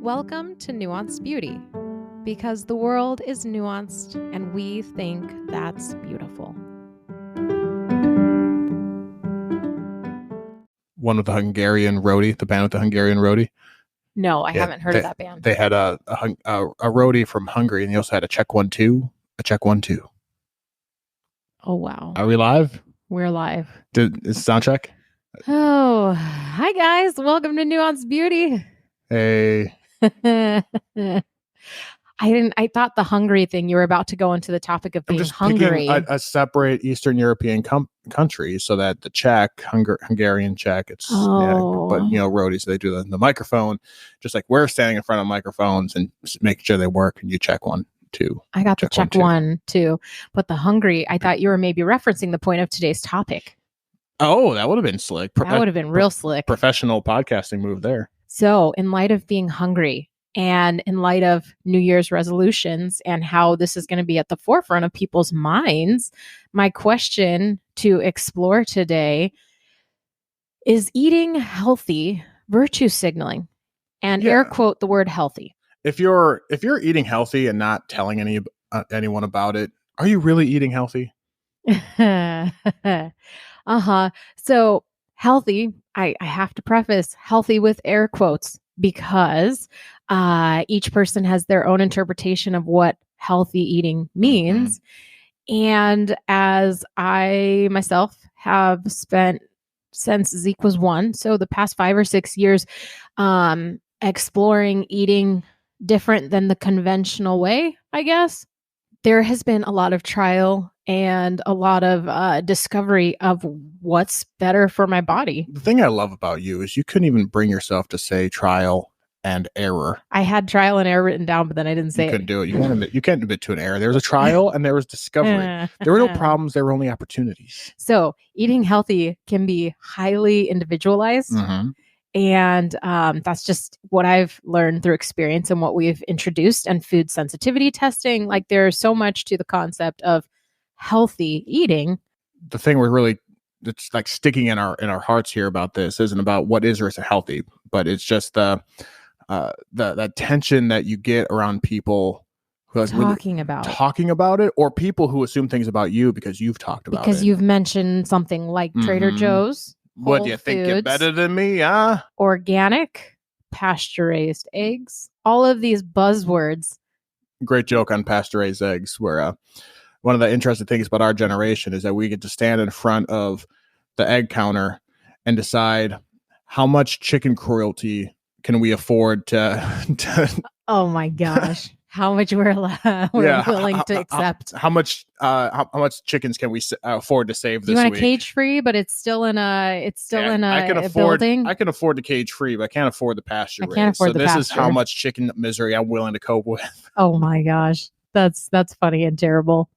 Welcome to Nuanced Beauty, because the world is nuanced and we think that's beautiful. One with the Hungarian roadie, the band with the Hungarian roadie. No, I haven't heard of that band. They had a roadie from Hungary, and they also had a check 1 2, a check 1 2. Oh wow, Are we live? We're live. Is sound check? Oh, hi guys, welcome to Nuanced Beauty. Hey. I thought the Hungary thing, you were about to go into the topic of being Hungary. Picking a separate Eastern European country so that the Czech, Hungarian Czech, but roadies, they do the microphone, just like we're standing in front of microphones and making sure they work, and you check 1 2. I got the check 1 2, but the Hungary, I thought you were maybe referencing the point of today's topic. Oh, that would have been slick. That would have been real slick. Professional podcasting move there. So in light of being hungry and in light of New Year's resolutions and how this is going to be at the forefront of people's minds, my question to explore today is eating healthy virtue signaling, and air quote the word healthy. If you're eating healthy and not telling anyone about it, are you really eating healthy? So healthy, I have to preface healthy with air quotes because each person has their own interpretation of what healthy eating means. Mm-hmm. And as I myself have spent since Zeke was 1, so the past 5 or 6 years, exploring eating different than the conventional way, I guess, there has been a lot of trial and a lot of discovery of what's better for my body. The thing I love about you is you couldn't even bring yourself to say trial and error. I had trial and error written down, but then I didn't say it. You couldn't do it. You can't admit to an error. There was a trial and there was discovery. There were no problems. There were only opportunities. So eating healthy can be highly individualized. Mm-hmm. And that's just what I've learned through experience and what we've introduced, and food sensitivity testing. Like, there's so much to the concept of healthy eating. The thing it's like sticking in our hearts here about this isn't about what is or isn't healthy, but it's just the tension that you get around people who are talking about it, or people who assume things about you because you've talked about it. Because you've mentioned something like Trader Joe's. What do you think? You're better than me, huh? Organic, pasture-raised eggs. All of these buzzwords. Great joke on pasture-raised eggs, where one of the interesting things about our generation is that we get to stand in front of the egg counter and decide how much chicken cruelty can we afford to Oh my gosh. How much we're willing to accept. How much chickens can we afford to save this week? You want a cage free, but it's still in a building. I can afford the cage free, but I can't afford the pasture. So this is how much chicken misery I'm willing to cope with. Oh my gosh. That's funny and terrible.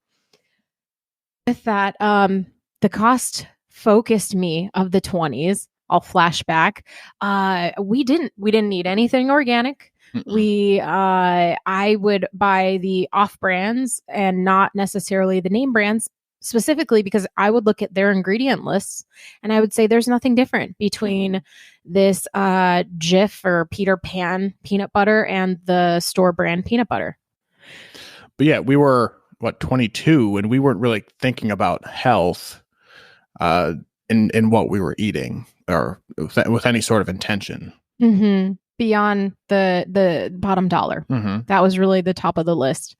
With that, the cost focused me of the 20s. I'll flash back. We didn't need anything organic. I would buy the off brands and not necessarily the name brands, specifically because I would look at their ingredient lists and I would say there's nothing different between this Jif or Peter Pan peanut butter and the store brand peanut butter. But yeah, we were 22, and we weren't really thinking about health in what we were eating or with any sort of intention. Mm-hmm. Beyond the bottom dollar. Mm-hmm. That was really the top of the list.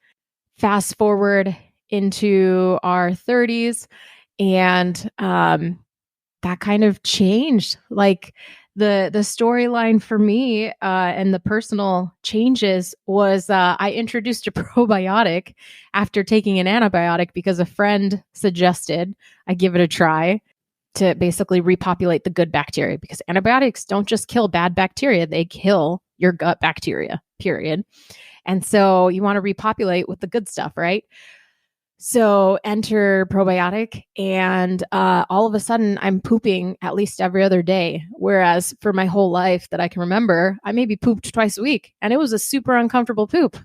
Fast forward into our 30s, and that kind of changed. Like the storyline for me and the personal changes was I introduced a probiotic after taking an antibiotic because a friend suggested I give it a try to basically repopulate the good bacteria, because antibiotics don't just kill bad bacteria, they kill your gut bacteria, period. And so you want to repopulate with the good stuff, right? So enter probiotic, and all of a sudden I'm pooping at least every other day. Whereas for my whole life that I can remember, I maybe pooped twice a week, and it was a super uncomfortable poop.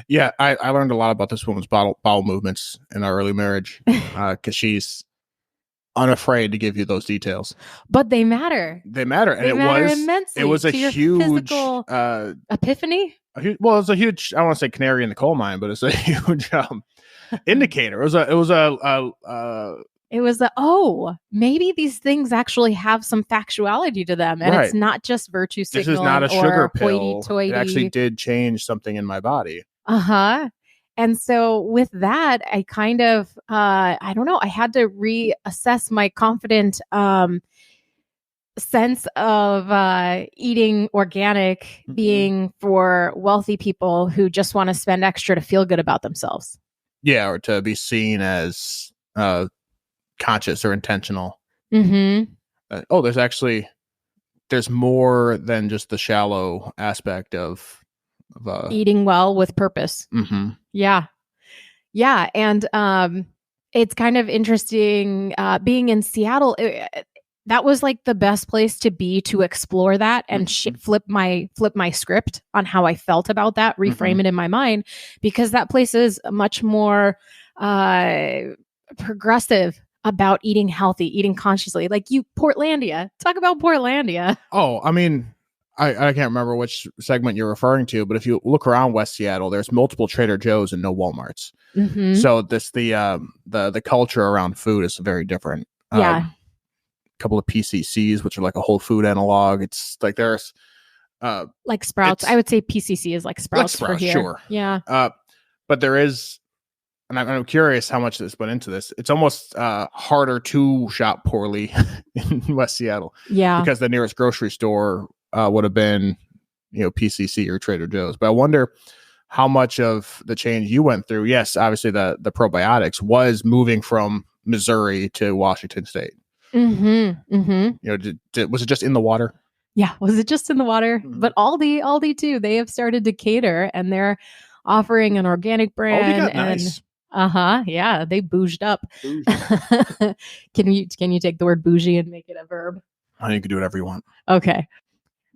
Yeah, I learned a lot about this woman's bowel movements in our early marriage because she's unafraid to give you those details. But they matter. They matter. And they matter immensely. It was a huge epiphany. Well, it was a huge, I don't want to say canary in the coal mine, but it's a huge indicator. It was maybe these things actually have some factuality to them, and it's not just virtue signaling. This is not a sugar pill. Hoity-toity. It actually did change something in my body. And so with that, I kind of, I don't know, I had to reassess my confident sense of eating organic being for wealthy people who just want to spend extra to feel good about themselves. Yeah, or to be seen as conscious or intentional. There's more than just the shallow aspect of eating well with purpose. Yeah. And it's kind of interesting being in Seattle. That was like the best place to be to explore that and flip my script on how I felt about that, reframe it in my mind, because that place is much more progressive about eating healthy, eating consciously. Like Portlandia. Talk about Portlandia. Oh, I mean, I can't remember which segment you're referring to, but if you look around West Seattle, there's multiple Trader Joe's and no Walmarts. So the culture around food is very different. A couple of PCCs, which are like a whole food analog. It's like there's like Sprouts. I would say PCC is like Sprouts for here. Sure. Yeah. But there is, and I'm curious how much this went into this. It's almost harder to shop poorly in West Seattle. Yeah. Because the nearest grocery store would have been, PCC or Trader Joe's. But I wonder how much of the change you went through. Yes, obviously the probiotics was moving from Missouri to Washington State. Was it just in the water? Yeah, was it just in the water? But Aldi too. They have started to cater, and they're offering an organic brand. Aldi got nice. Yeah, they bouged up. Can you take the word bougie and make it a verb? You can do whatever you want. Okay.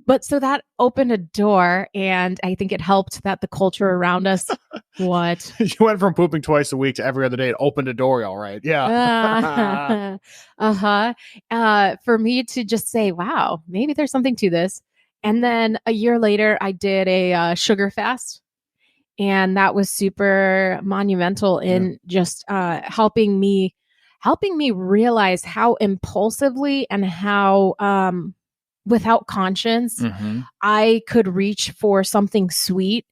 But so that opened a door, and I think it helped that the culture around us. What? You went from pooping twice a week to every other day. It opened a door, all right. Yeah. For me to just say, wow, maybe there's something to this. And then a year later, I did a sugar fast. And that was super monumental in just helping me realize how impulsively and how without conscience I could reach for something sweet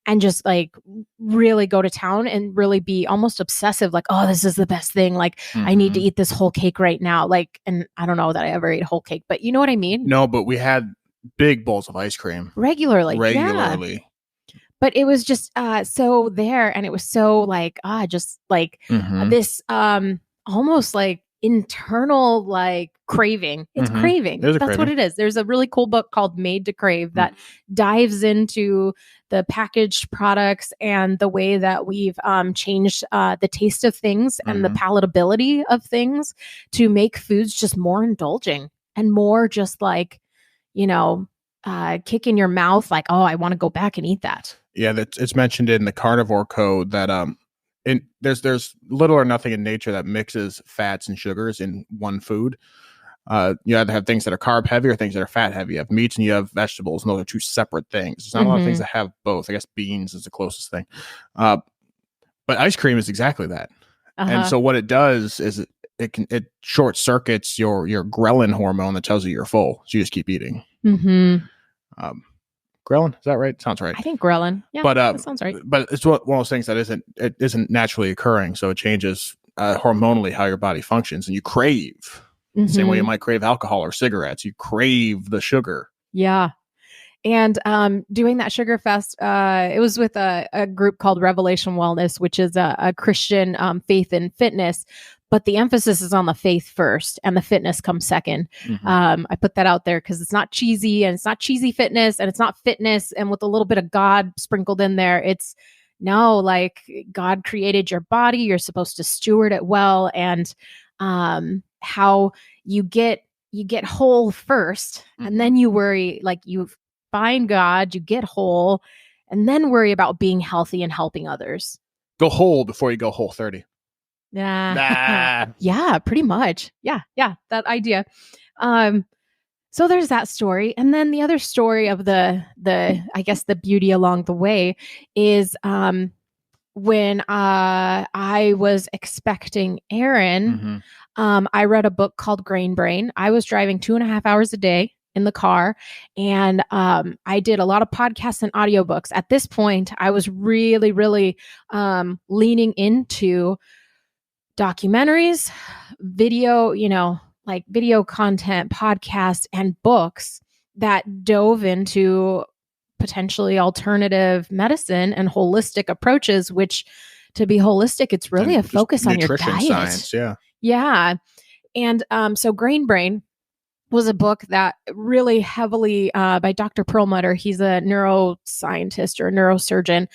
and just like really go to town and really be almost obsessive, like, oh, this is the best thing. Like I need to eat this whole cake right now. Like, and I don't know that I ever ate a whole cake, but you know what I mean? No, but we had big bowls of ice cream. Regularly. Yeah. But it was just so there, and it was so like just like this almost like internal like craving. It's craving. That's craving. What it is. There's a really cool book called Made to Crave that dives into the packaged products and the way that we've changed the taste of things and the palatability of things to make foods just more indulging and more just like, kick in your mouth, like, oh, I want to go back and eat that. Yeah, it's mentioned in the carnivore code that there's little or nothing in nature that mixes fats and sugars in one food. You either have things that are carb heavy or things that are fat heavy. You have meats and you have vegetables, and those are two separate things. There's not a lot of things that have both. I guess beans is the closest thing. But ice cream is exactly that. And so what it does is it short circuits your ghrelin hormone that tells you you're full. So you just keep eating. Ghrelin, is that right? Sounds right. I think ghrelin. Yeah, but that sounds right. But it's one of those things that isn't naturally occurring. So it changes hormonally how your body functions, and you crave the same way you might crave alcohol or cigarettes. You crave the sugar. Yeah. And doing that sugar fest, it was with a group called Revelation Wellness, which is a Christian faith and fitness. But the emphasis is on the faith first and the fitness comes second. I put that out there because it's not cheesy, and it's not cheesy fitness, and it's not fitness and with a little bit of God sprinkled in there. It's no, like God created your body. You're supposed to steward it well. And how you get whole first, and then you worry, like you find God, you get whole, and then worry about being healthy and helping others. Go whole before you go Whole 30. Yeah. Yeah, pretty much. Yeah. That idea. So there's that story. And then the other story of the I guess the beauty along the way is when I was expecting Aaron, I read a book called Grain Brain. I was driving 2.5 hours a day in the car, and I did a lot of podcasts and audiobooks. At this point, I was really, really leaning into documentaries, video, like video content, podcasts, and books that dove into potentially alternative medicine and holistic approaches, which, to be holistic, it's really a focus on your diet. Science, yeah. Yeah. And so Grain Brain was a book that really heavily by Dr. Perlmutter, he's a neuroscientist or a neurosurgeon,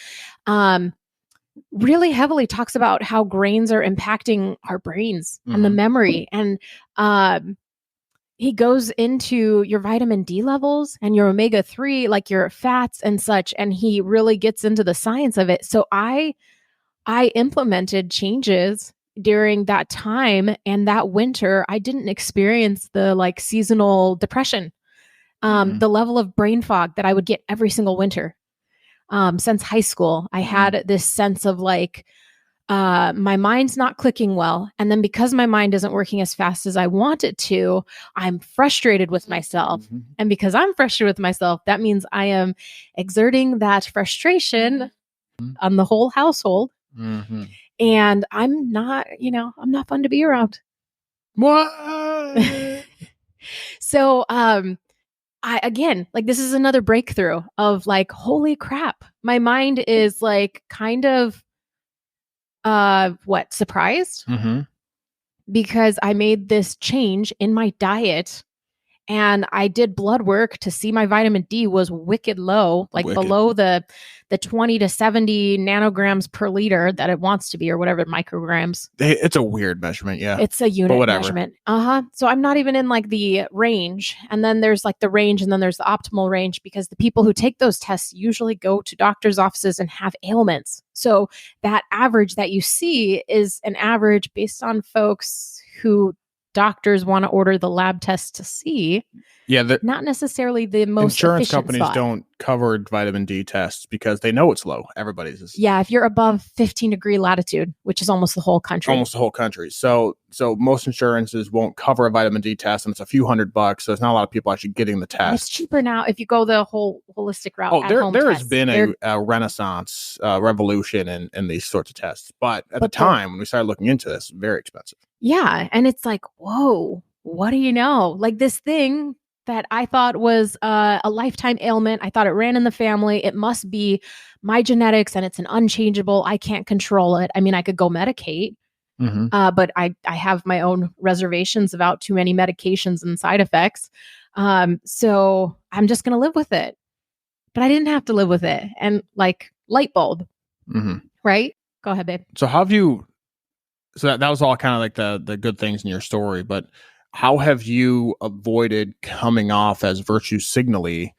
really heavily talks about how grains are impacting our brains and the memory. And he goes into your vitamin D levels and your omega-3, like your fats and such, and he really gets into the science of it. So I implemented changes during that time, and that winter I didn't experience the like seasonal depression, the level of brain fog that I would get every single winter. Since high school, I had this sense of like, my mind's not clicking well. And then because my mind isn't working as fast as I want it to, I'm frustrated with myself. And because I'm frustrated with myself, that means I am exerting that frustration on the whole household. And I'm not fun to be around. What? So, again, like this is another breakthrough of like, holy crap, my mind is like kind of, surprised because I made this change in my diet, and I did blood work to see my vitamin D was wicked low, like below the 20 to 70 nanograms per liter that it wants to be, or whatever, micrograms. It's a weird measurement. Yeah. It's a unit measurement. So I'm not even in like the range. And then there's like the range, and then there's the optimal range, because the people who take those tests usually go to doctor's offices and have ailments. So that average that you see is an average based on folks who doctors want to order the lab tests to see. Yeah, not necessarily the most insurance efficient companies spot. Don't cover vitamin D tests because they know it's low. Everybody's is. Yeah, if you're above 15-degree latitude, which is almost the whole country. So most insurances won't cover a vitamin D test, and it's a few $100. So there's not a lot of people actually getting the test. It's cheaper now if you go the whole holistic route. There has been a renaissance, revolution in these sorts of tests. But at the time when we started looking into this, very expensive. Yeah. And it's like, whoa, what do you know? Like this thing that I thought was a lifetime ailment. I thought it ran in the family. It must be my genetics, and it's an unchangeable. I can't control it. I mean, I could go medicate, but I have my own reservations about too many medications and side effects. So I'm just going to live with it. But I didn't have to live with it. And like light bulb, right? Go ahead, babe. So how have you... So that was all kind of like the good things in your story, but how have you avoided coming off as virtue signally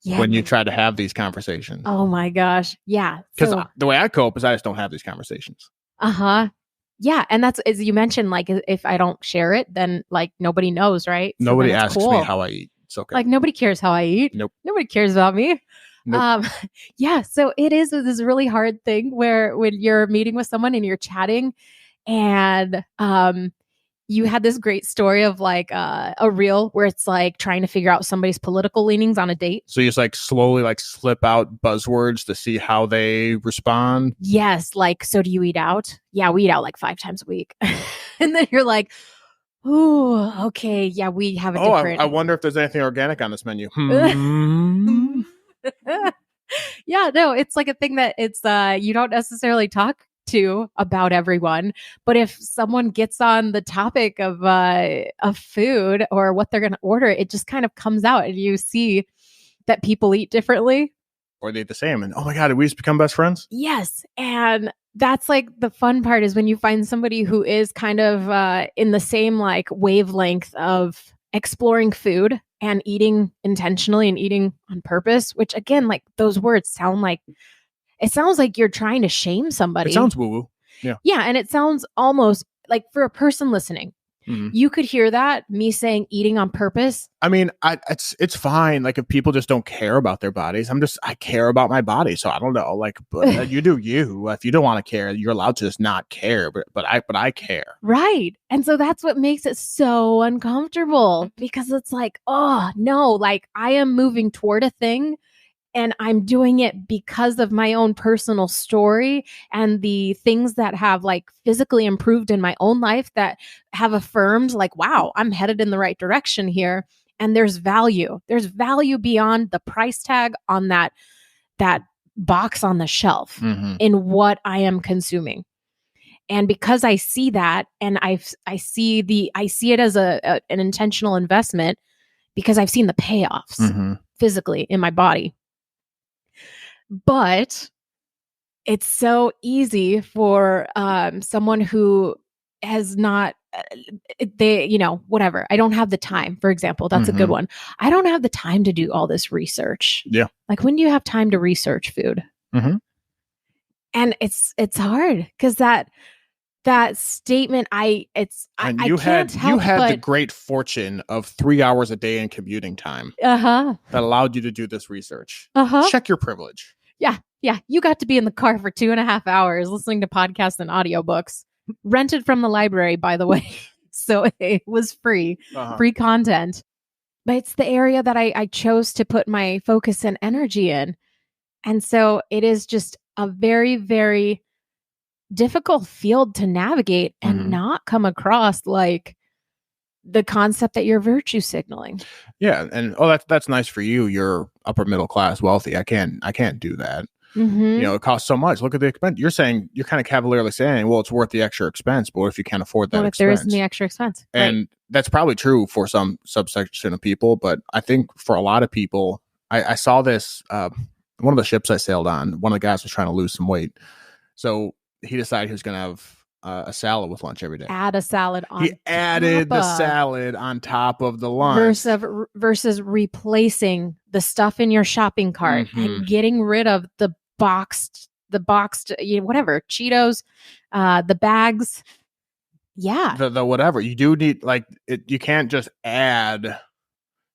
when you try to have these conversations? Oh my gosh. Yeah. Because the way I cope is I just don't have these conversations. Yeah. And that's, as you mentioned, like if I don't share it, then like nobody knows, right? So nobody asks me how I eat. It's okay. Like nobody cares how I eat. Nope. Nobody cares about me. Nope. Yeah. So it is this really hard thing where when you're meeting with someone and you're chatting, and you had this great story of like a reel where it's like trying to figure out somebody's political leanings on a date. So you just like slowly like slip out buzzwords to see how they respond. Yes. Like, so do you eat out? Yeah, we eat out like 5 times a week. And then you're like, oh, okay. Yeah, we have a different. I wonder if there's anything organic on this menu. Yeah, no, it's like a thing that it's you don't necessarily talk to about everyone, but if someone gets on the topic of food or what they're going to order, it just kind of comes out, and you see that people eat differently, or they eat the same, and oh my god, did we just become best friends? Yes. And that's like the fun part, is when you find somebody who is kind of in the same like wavelength of exploring food and eating intentionally and eating on purpose, which again, like those words sound like, it sounds like you're trying to shame somebody. It sounds woo-woo. Yeah. Yeah. And it sounds almost like for a person listening, you could hear that, me saying eating on purpose. I mean, it's fine. Like if people just don't care about their bodies, I care about my body. So I don't know, like, but you do you. If you don't want to care, you're allowed to just not care. But I care. Right. And so that's what makes it so uncomfortable, because it's like, oh no, like I am moving toward a thing. And I'm doing it because of my own personal story and the things that have like physically improved in my own life that have affirmed like, wow, I'm headed in the right direction here. And there's value. There's value beyond the price tag on that box on the shelf in what I am consuming. And because I see that, and I see it as an intentional investment, because I've seen the payoffs physically in my body. But it's so easy for someone who has not, whatever. I don't have the time, for example. That's a good one. I don't have the time to do all this research. Yeah. Like, when do you have time to research food? And it's hard, because that statement, you had the great fortune of 3 hours a day in commuting time that allowed you to do this research. Check your privilege. Yeah. You got to be in the car for 2.5 hours listening to podcasts and audiobooks, rented from the library, by the way. So it was free content. But it's the area that I chose to put my focus and energy in. And so it is just a very, very difficult field to navigate and not come across like the concept that you're virtue signaling. Yeah. And that's nice for you. You're upper middle class, wealthy. I can't do that. It costs so much. Look at the expense. You're kind of cavalierly saying, well, it's worth the extra expense, but what if you can't afford that expense? If there isn't the extra expense? And that's probably true for some subsection of people, but I think for a lot of people, I saw this, one of the ships I sailed on, one of the guys was trying to lose some weight. So he decided he was going to have a salad with lunch every day. Add a salad on. He added the salad on top of the lunch. Versus replacing the stuff in your shopping cart and getting rid of the boxed, whatever, Cheetos, the bags. Yeah. The whatever. You do need, like, you can't just add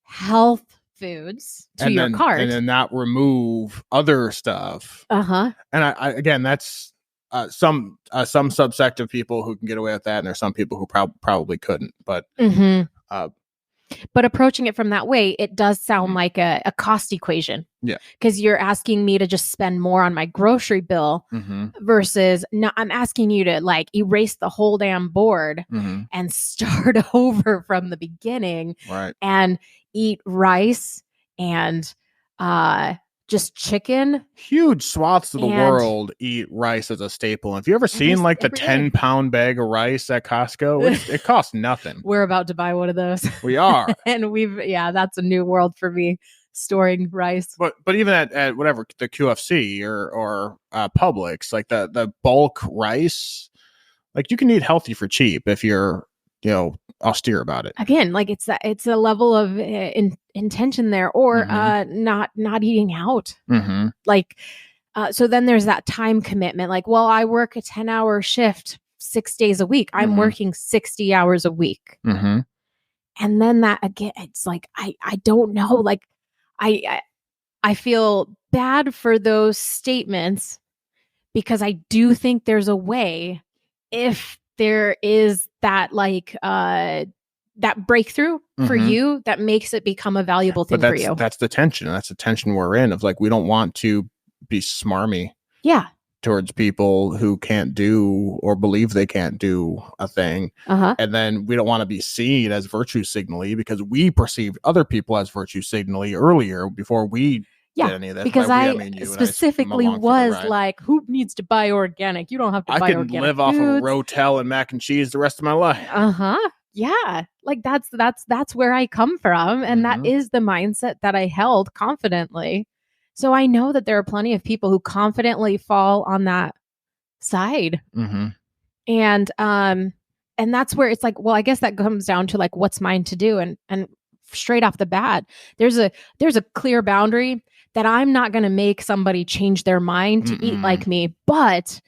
health foods to your cart and then not remove other stuff. And I again, that's some subsect of people who can get away with that, and there's some people who probably couldn't. But but approaching it from that way, it does sound like a cost equation. Yeah, because you're asking me to just spend more on my grocery bill versus no, I'm asking you to like erase the whole damn board and start over from the beginning, right? And eat rice and just chicken. Huge swaths of the world eat rice as a staple. Have you ever seen like the 10-pound bag of rice at Costco? It costs nothing. We're about to buy one of those. We are. And that's a new world for me, storing rice. But even at whatever, the QFC or Publix, like the bulk rice, like you can eat healthy for cheap if you're, austere about it. Again, like it's a level of intention there, or not eating out. Like, so then there's that time commitment. Like, well, I work a 10-hour shift 6 days a week. I'm working 60 hours a week. And then that again, it's like, I don't know. Like, I feel bad for those statements, because I do think there's a way, if there is that like that breakthrough for you that makes it become a valuable thing for you. That's the tension. That's the tension we're in, of like, we don't want to be smarmy towards people who can't do or believe they can't do a thing. And then we don't want to be seen as virtue signally, because we perceived other people as virtue signally earlier before we did any of this. Because I specifically was like, who needs to buy organic? You don't have to buy organic. I can live off of Rotel and mac and cheese the rest of my life. Yeah. Like that's where I come from. And that is the mindset that I held confidently. So I know that there are plenty of people who confidently fall on that side. And that's where it's like, well, I guess that comes down to like, what's mine to do? And straight off the bat, there's a clear boundary that I'm not going to make somebody change their mind to eat like me. But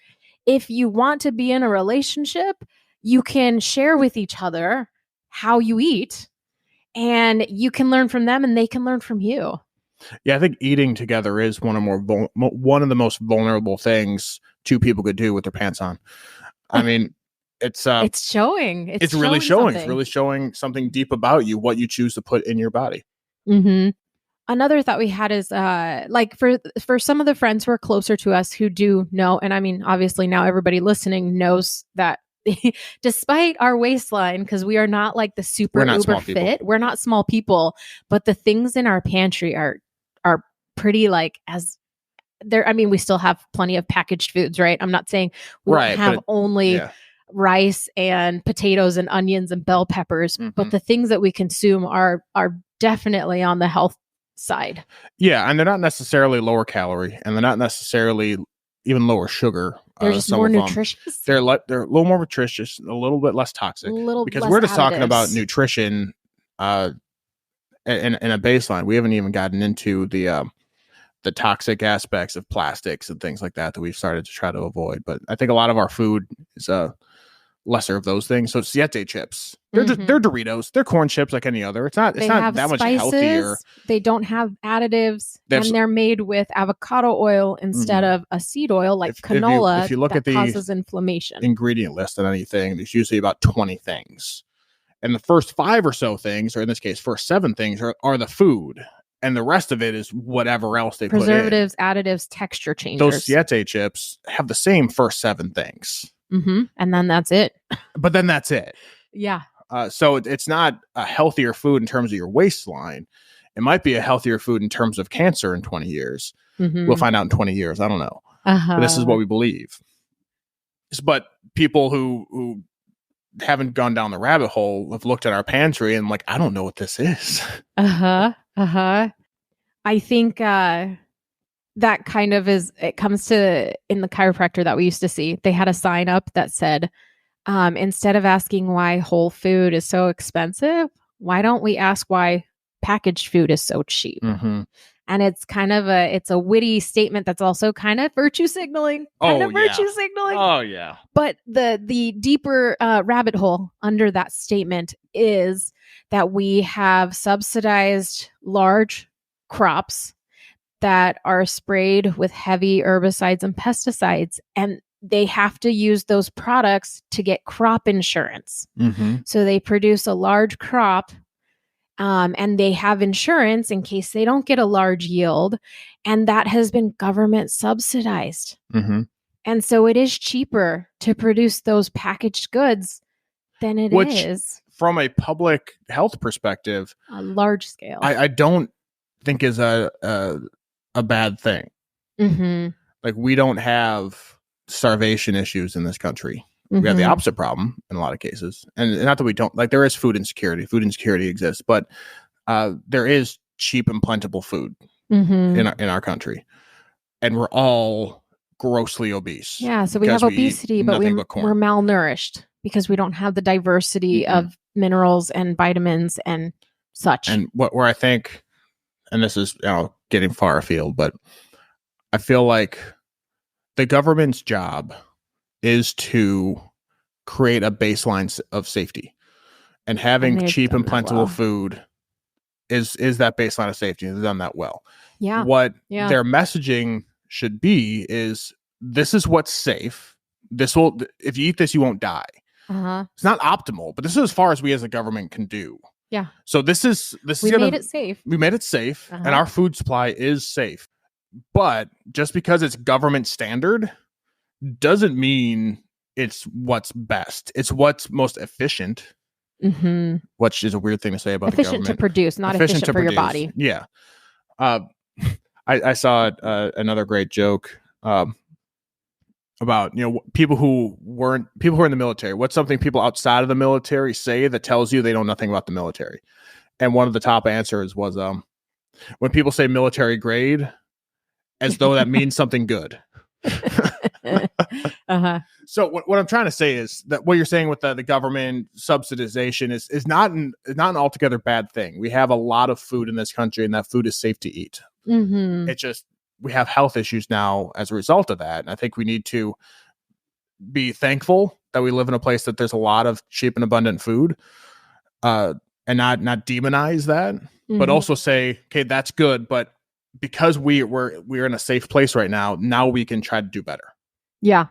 if you want to be in a relationship, you can share with each other how you eat, and you can learn from them and they can learn from you. Yeah, I think eating together is one of the most vulnerable things two people could do with their pants on. I mean, it's showing. It's really showing. It's really showing something deep about you, what you choose to put in your body. Mm-hmm. Another thought we had is like for some of the friends who are closer to us who do know, and I mean, obviously now everybody listening knows that despite our waistline, because we are not like the super uber fit, we're not small people, but the things in our pantry are pretty like as there. I mean, we still have plenty of packaged foods, right? I'm not saying we don't have only rice and potatoes and onions and bell peppers, but the things that we consume are definitely on the health side. Yeah, and they're not necessarily lower calorie, and they're not necessarily even lower sugar. They're just more nutritious. They're a little more nutritious, a little bit less toxic. Because we're just talking about nutrition in a baseline. We haven't even gotten into the toxic aspects of plastics and things like that we've started to try to avoid. But I think a lot of our food is lesser of those things. So Siete chips, they're Doritos, they're corn chips like any other. It's not that spices, much healthier. They don't have additives, and they're made with avocado oil instead of a seed oil like canola. If you look at the causes inflammation ingredient list on anything, there's usually about 20 things, and the first 5 or so things, or in this case, first 7 things, are the food. And the rest of it is whatever else they put in. Preservatives, additives, texture changers. Those Siete chips have the same first 7 things. And then that's it. But then that's it. Yeah. So it's not a healthier food in terms of your waistline. It might be a healthier food in terms of cancer in 20 years. We'll find out in 20 years. I don't know. But this is what we believe. But people who haven't gone down the rabbit hole have looked at our pantry and like, I don't know what this is. I think that kind of it comes to in the chiropractor that we used to see. They had a sign up that said, instead of asking why whole food is so expensive, why don't we ask why packaged food is so cheap? And it's kind of it's a witty statement that's also kind of virtue signaling. Oh yeah. But the deeper rabbit hole under that statement is that we have subsidized large crops that are sprayed with heavy herbicides and pesticides, and they have to use those products to get crop insurance. So they produce a large crop, and they have insurance in case they don't get a large yield, and that has been government subsidized. And so it is cheaper to produce those packaged goods than it is from a public health perspective, a large scale. I don't think is a bad thing. Like, we don't have starvation issues in this country. We have the opposite problem in a lot of cases. And not that we don't, like, there is food insecurity. Food insecurity exists, but there is cheap and plentiful food in our country. And we're all grossly obese. Yeah, so we have obesity, but we're malnourished because we don't have the diversity of minerals and vitamins and such. And where I think, and this is getting far afield, but I feel like the government's job is to create a baseline of safety, and having cheap and plentiful food is that baseline of safety. They've done that well. Yeah. What their messaging should be is, this is what's safe. If you eat this, you won't die. It's not optimal, but this is as far as we as a government can do. Yeah. So we made it safe. We made it safe, and our food supply is safe. But just because it's government standard doesn't mean it's what's best. It's what's most efficient, which is a weird thing to say about the government. Efficient to produce, not efficient for your body. Yeah. I saw another great joke about people who are in the military. What's something people outside of the military say that tells you they know nothing about the military? And one of the top answers was when people say military grade, as though that means something good. So what I'm trying to say is that what you're saying with the government subsidization is not an altogether bad thing. We have a lot of food in this country, and that food is safe to eat. It's just we have health issues now as a result of that, and I think we need to be thankful that we live in a place that there's a lot of cheap and abundant food, and not demonize that, but also say, okay, that's good, but because we're in a safe place right now, now we can try to do better. Yeah,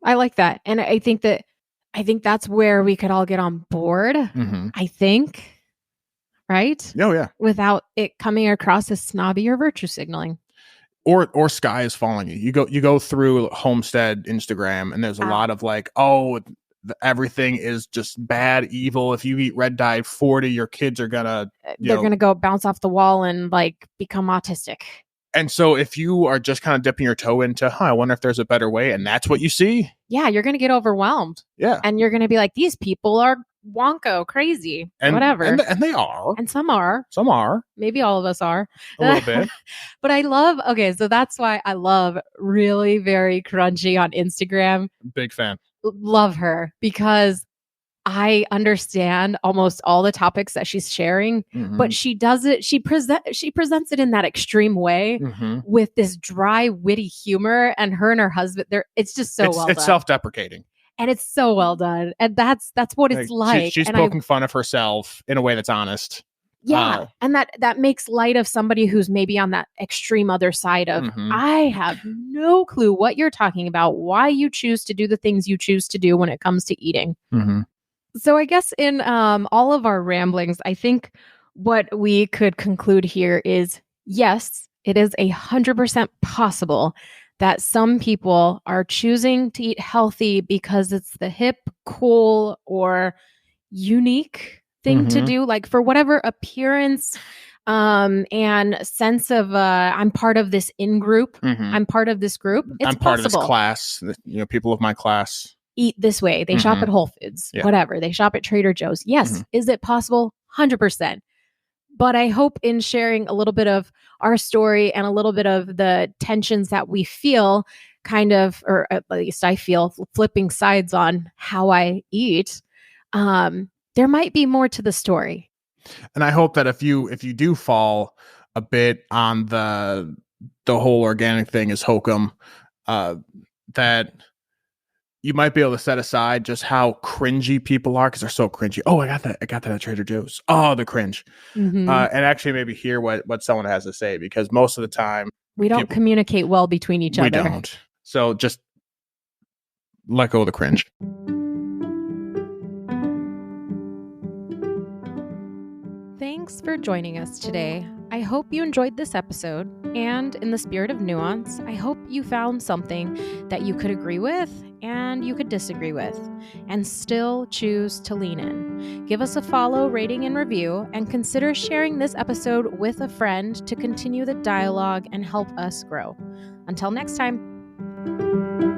I like that, and I think that's where we could all get on board. I think, right? Oh yeah, without it coming across as snobby or virtue signaling. Or sky is falling. You go through Homestead Instagram, and there's a lot of like, oh, everything is just bad, evil. If you eat red dye 40, your kids are gonna gonna go bounce off the wall and like become autistic. And so if you are just kind of dipping your toe into, I wonder if there's a better way, and that's what you see, yeah, you're gonna get overwhelmed. Yeah, and you're gonna be like, these people are wonko crazy, and whatever, and they are, and some are, maybe all of us are a little bit. But I love, so that's why I love really very crunchy on Instagram. Big fan. Love her because I understand almost all the topics that she's sharing, but she does it. She presents it in that extreme way with this dry, witty humor, and her husband. It's just so well done. It's self-deprecating. And it's so well done. And that's what it's like. She's poking fun of herself in a way that's honest. Yeah. And that makes light of somebody who's maybe on that extreme other side of, I have no clue what you're talking about, why you choose to do the things you choose to do when it comes to eating. So I guess in all of our ramblings, I think what we could conclude here is, yes, it is 100% possible that some people are choosing to eat healthy because it's the hip, cool, or unique thing to do, like for whatever appearance and sense of I'm part of this in-group. I'm part of this group. I'm part of this class. People of my class eat this way. They shop at Whole Foods, whatever. They shop at Trader Joe's. Yes. Is it possible? 100%. But I hope in sharing a little bit of our story and a little bit of the tensions that we feel, kind of, or at least I feel, flipping sides on how I eat, there might be more to the story. And I hope that if you do fall a bit on the whole organic thing is hokum, that you might be able to set aside just how cringy people are, because they're so cringy. Oh, I got that at Trader Joe's. Oh, the cringe. And actually maybe hear what someone has to say, because most of the time we don't communicate well between each other. We don't. So just let go of the cringe. Thanks for joining us today. I hope you enjoyed this episode, and in the spirit of nuance, I hope you found something that you could agree with and you could disagree with, and still choose to lean in. Give us a follow, rating, and review, and consider sharing this episode with a friend to continue the dialogue and help us grow. Until next time.